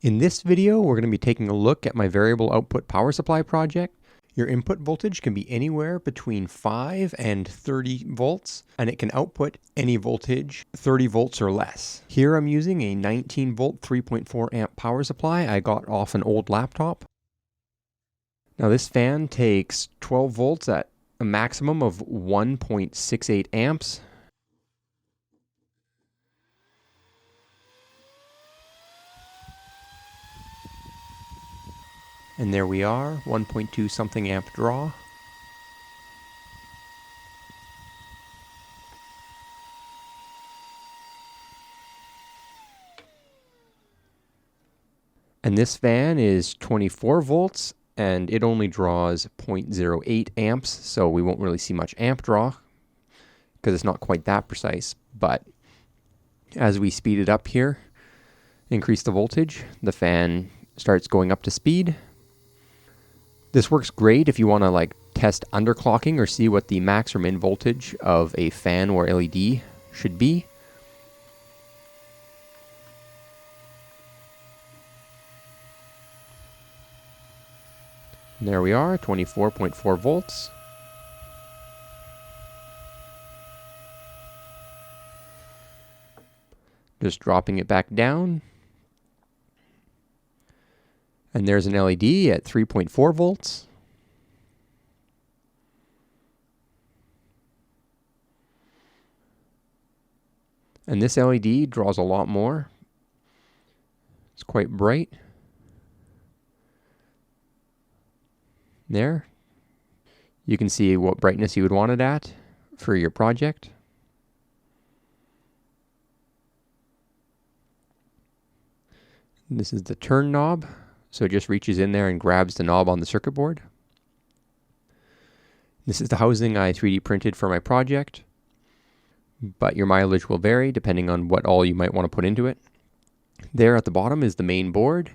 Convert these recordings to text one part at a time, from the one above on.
In this video, we're going to be taking a look at my variable output power supply project. Your input voltage can be anywhere between 5 and 30 volts, and it can output any voltage 30 volts or less. Here I'm using a 19 volt 3.4 amp power supply I got off an old laptop. Now this fan takes 12 volts at a maximum of 1.68 amps. And there we are, 1.2 something amp draw. And this fan is 24 volts and it only draws 0.08 amps, so we won't really see much amp draw because it's not quite that precise. But as we speed it up here, increase the voltage, the fan starts going up to speed. This works great if you want to test underclocking or see what the max or min voltage of a fan or LED should be. And there we are, 24.4 volts. Just dropping it back down. And there's an LED at 3.4 volts. And this LED draws a lot more. It's quite bright. There. You can see what brightness you would want it at for your project. This is the turn knob. So it just reaches in there and grabs the knob on the circuit board. This is the housing I 3D printed for my project, but your mileage will vary depending on what all you might want to put into it. There at the bottom is the main board,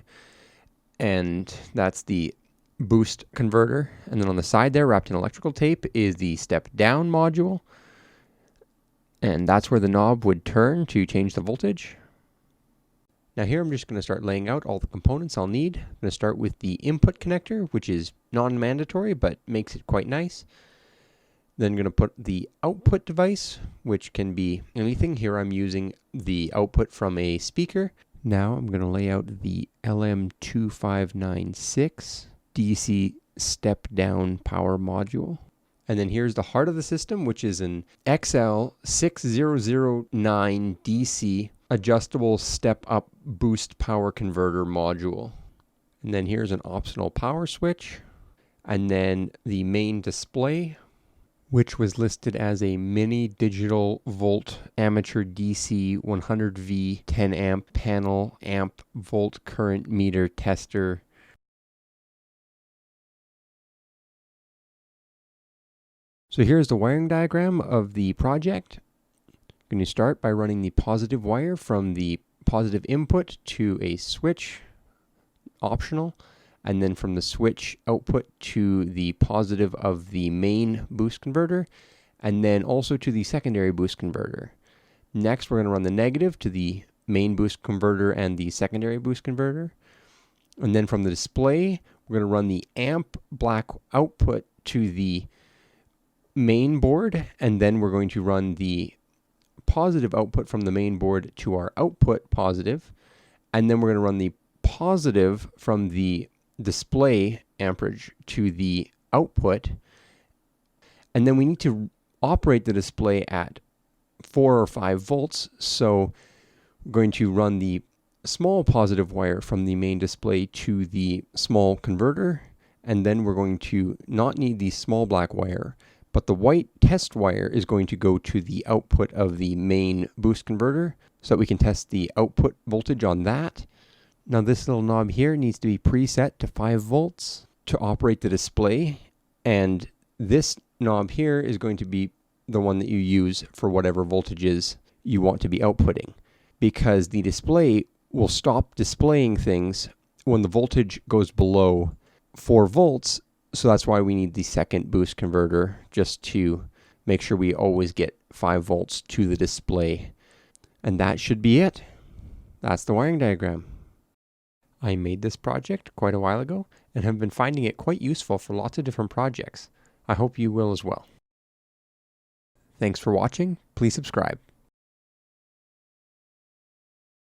and that's the boost converter. And then on the side there, wrapped in electrical tape, is the step down module. And that's where the knob would turn to change the voltage. Now here I'm just going to start laying out all the components I'll need. I'm going to start with the input connector, which is non-mandatory but makes it quite nice. Then I'm going to put the output device, which can be anything. Here I'm using the output from a speaker. Now I'm going to lay out the LM2596 DC step down power module. And then here's the heart of the system, which is an XL6009 DC adjustable step-up boost power converter module. And then here's an optional power switch. And then the main display, which was listed as a mini digital volt amateur DC 100V 10 amp panel amp volt current meter tester. So here's the wiring diagram of the project. I'm going to start by running the positive wire from the positive input to a switch, optional, and then from the switch output to the positive of the main boost converter, and then also to the secondary boost converter. Next, we're going to run the negative to the main boost converter and the secondary boost converter. And then from the display, we're going to run the amp black output to the main board, and then we're going to run the positive output from the main board to our output positive, and then we're going to run the positive from the display amperage to the output, and then we need to operate the display at 4 or 5 volts, so we're going to run the small positive wire from the main display to the small converter, and then we're going to not need the small black wire, but the white test wire is going to go to the output of the main boost converter so that we can test the output voltage on that. Now this little knob here needs to be preset to 5 volts to operate the display, and this knob here is going to be the one that you use for whatever voltages you want to be outputting, because the display will stop displaying things when the voltage goes below 4 volts. So that's why we need the second boost converter, just to make sure we always get 5 volts to the display. And that should be it. That's the wiring diagram. I made this project quite a while ago and have been finding it quite useful for lots of different projects. I hope you will as well. Thanks for watching. Please subscribe.